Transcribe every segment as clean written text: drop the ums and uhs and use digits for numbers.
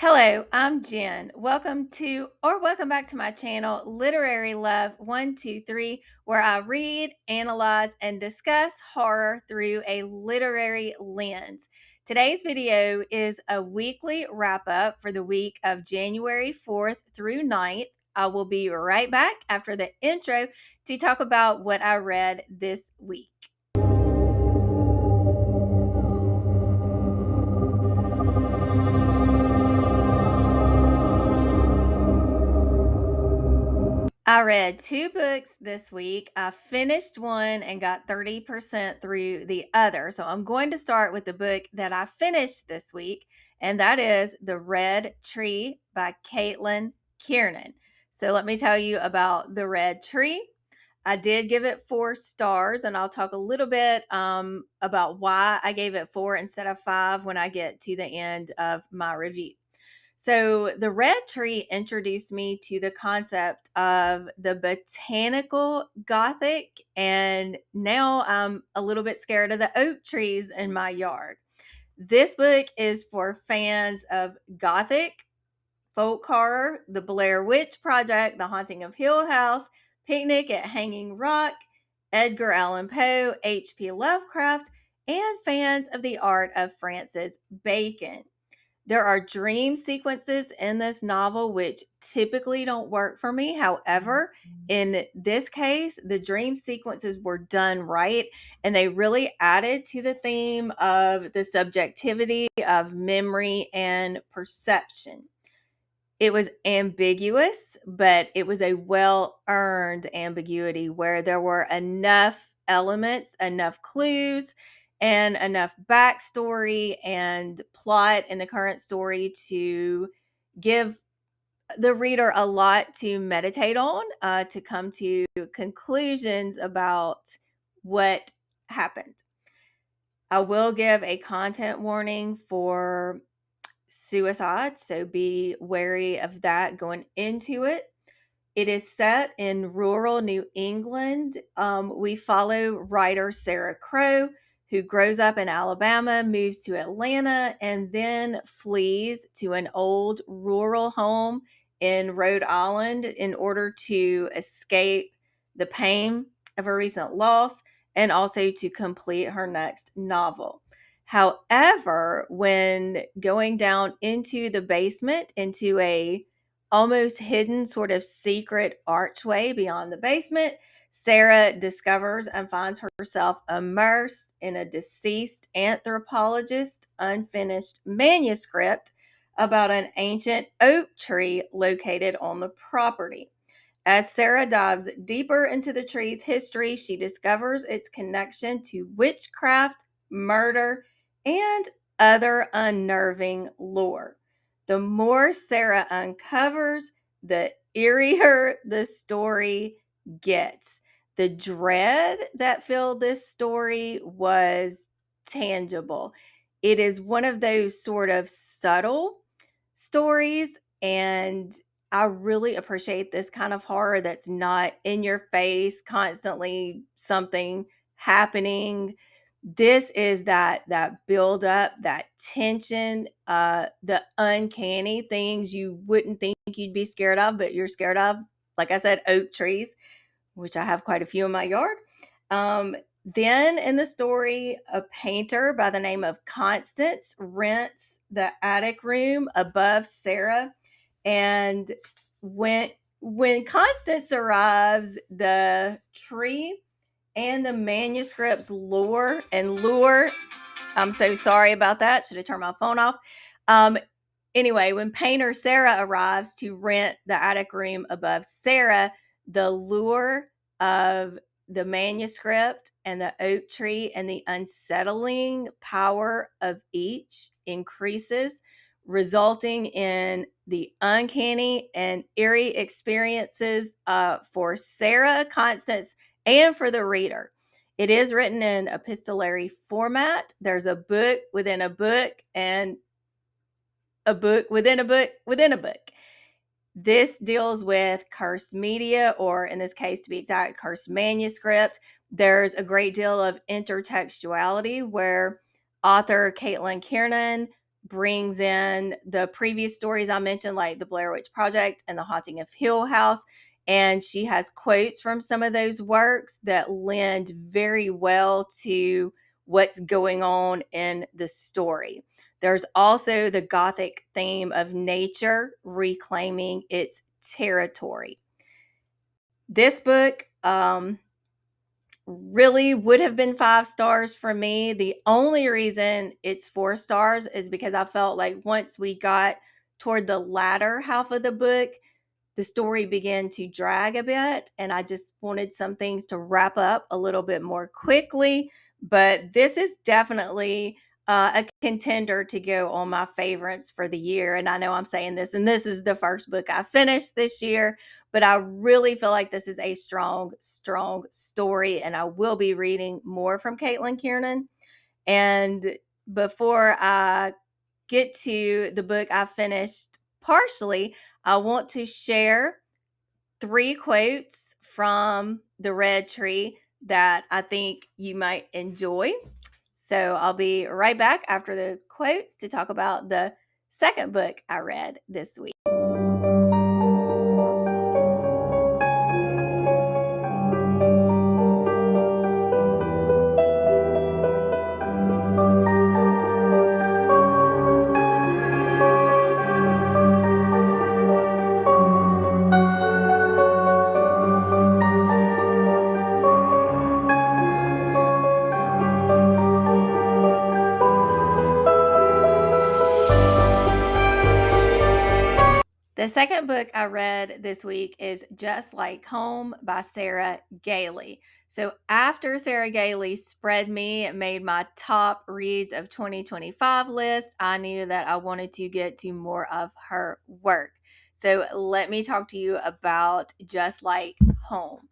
Hello, I'm Jen. Welcome back to my channel, Literary Love 123, where I read, analyze, and discuss horror through a literary lens. Today's video is a weekly wrap up for the week of January 4th through 9th. I will be right back after the intro to talk about what I read this week. I read two books this week. I finished one and got 30% through the other. So I'm going to start with the book that I finished this week, and that is The Red Tree by Caitlin Kiernan. So let me tell you about The Red Tree. I did give it 4 stars, and I'll talk a little bit about why I gave it 4 instead of 5 when I get to the end of my review. So, the red tree introduced me to the concept of the botanical Gothic, and now I'm a little bit scared of the oak trees in my yard. This book is for fans of Gothic, folk horror, The Blair Witch Project, The Haunting of Hill House, Picnic at Hanging Rock, Edgar Allan Poe, H.P. Lovecraft, and fans of the art of Francis Bacon. There are dream sequences in this novel which typically don't work for me. However, in this case, the dream sequences were done right, and they really added to the theme of the subjectivity of memory and perception. It was ambiguous, but it was a well-earned ambiguity where there were enough elements, enough clues, and enough backstory and plot in the current story to give the reader a lot to meditate on, to come to conclusions about what happened. I will give a content warning for suicide, so be wary of that going into it. It is set in rural New England. We follow writer Sarah Crowe, who grows up in Alabama, moves to Atlanta, and then flees to an old rural home in Rhode Island in order to escape the pain of her recent loss and also to complete her next novel. However, when going down into the basement, into a almost hidden sort of secret archway beyond the basement, Sarah discovers and finds herself immersed in a deceased anthropologist's unfinished manuscript about an ancient oak tree located on the property. As Sarah dives deeper into the tree's history, she discovers its connection to witchcraft, murder, and other unnerving lore. The more Sarah uncovers, the eerier the story gets. The dread that filled this story was tangible. It is one of those sort of subtle stories, and I really appreciate this kind of horror that's not in your face, constantly something happening. This is that build up, that tension, the uncanny things you wouldn't think you'd be scared of, but you're scared of. Like I said, oak trees, which I have quite a few in my yard. Then in the story, a painter by the name of Constance rents the attic room above Sarah, and when Constance arrives, the tree and the manuscript's lore and lure. I'm so sorry about that. Should have turned my phone off. Anyway, when painter Sarah arrives to rent the attic room above Sarah, the lure of the manuscript and the oak tree and the unsettling power of each increases, resulting in the uncanny and eerie experiences for Sarah, Constance, and for the reader. It is written in epistolary format. There's a book within a book and a book within a book within a book. This deals with cursed media, or in this case, to be exact, cursed manuscript. There's a great deal of intertextuality where author Caitlin Kiernan brings in the previous stories I mentioned, like the Blair Witch Project and the Haunting of Hill House. And she has quotes from some of those works that lend very well to what's going on in the story. There's also the Gothic theme of nature reclaiming its territory. This book really would have been 5 stars for me. The only reason it's 4 stars is because I felt like once we got toward the latter half of the book, the story began to drag a bit, and I just wanted some things to wrap up a little bit more quickly. But this is definitely a contender to go on my favorites for the year. And I know I'm saying this, and this is the first book I finished this year, but I really feel like this is a strong, strong story, and I will be reading more from Caitlin Kiernan. And before I get to the book I finished partially, I want to share 3 quotes from The Red Tree that I think you might enjoy. So I'll be right back after the quotes to talk about the second book I read this week. The second book I read this week is Just Like Home by Sarah Gailey. So after Sarah Gailey spread me, made my top reads of 2025 list, I knew that I wanted to get to more of her work. So let me talk to you about Just Like Home.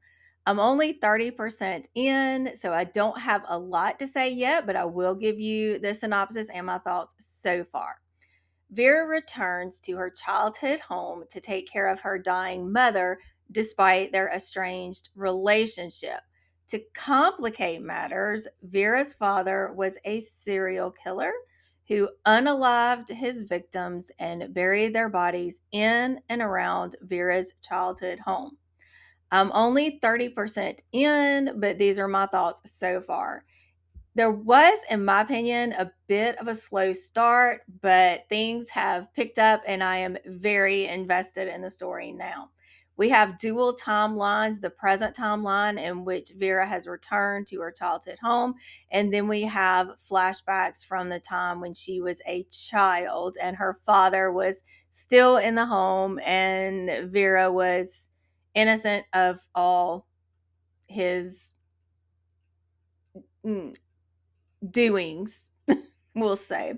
I'm only 30% in, so I don't have a lot to say yet, but I will give you the synopsis and my thoughts so far. Vera returns to her childhood home to take care of her dying mother despite their estranged relationship. To complicate matters, Vera's father was a serial killer who unalived his victims and buried their bodies in and around Vera's childhood home. I'm only 30% in, but these are my thoughts so far. There was, in my opinion, a bit of a slow start, but things have picked up and I am very invested in the story now. We have dual timelines, the present timeline in which Vera has returned to her childhood home, and then we have flashbacks from the time when she was a child and her father was still in the home and Vera was innocent of all his doings, we'll say.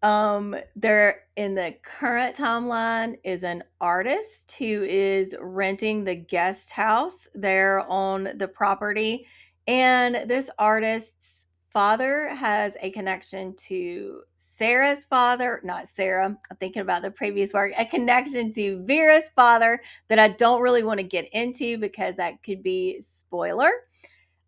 There in the current timeline is an artist who is renting the guest house there on the property. And this artist's father has a connection to Sarah's father, not Sarah, I'm thinking about the previous work, a connection to Vera's father that I don't really want to get into because that could be spoiler.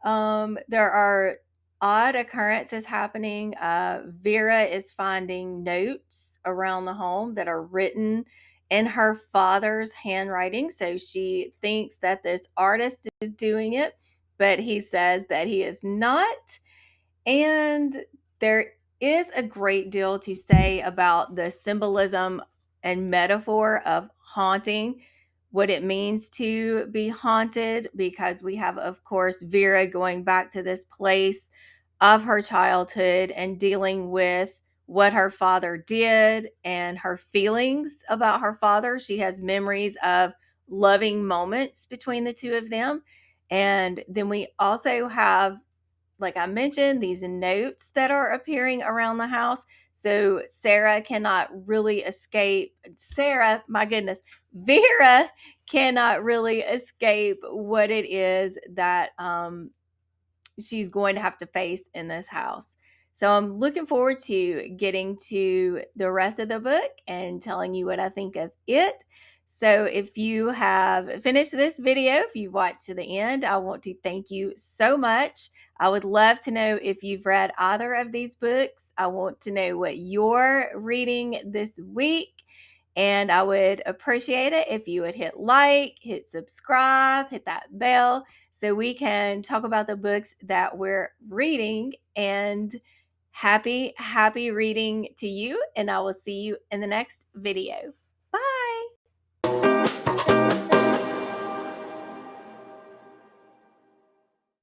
There are odd occurrences happening. Vera is finding notes around the home that are written in her father's handwriting. So she thinks that this artist is doing it, but he says that he is not. And there is a great deal to say about the symbolism and metaphor of haunting, what it means to be haunted, because we have, of course, Vera going back to this place of her childhood and dealing with what her father did and her feelings about her father. She has memories of loving moments between the two of them. And then we also have, like I mentioned, these notes that are appearing around the house. So Sarah cannot really escape. Sarah, my goodness, Vera cannot really escape what it is that she's going to have to face in this house. So I'm looking forward to getting to the rest of the book and telling you what I think of it. So if you have finished this video, if you've watched to the end, I want to thank you so much. I would love to know if you've read either of these books. I want to know what you're reading this week. And I would appreciate it if you would hit like, hit subscribe, hit that bell so we can talk about the books that we're reading. And happy reading to you. And I will see you in the next video.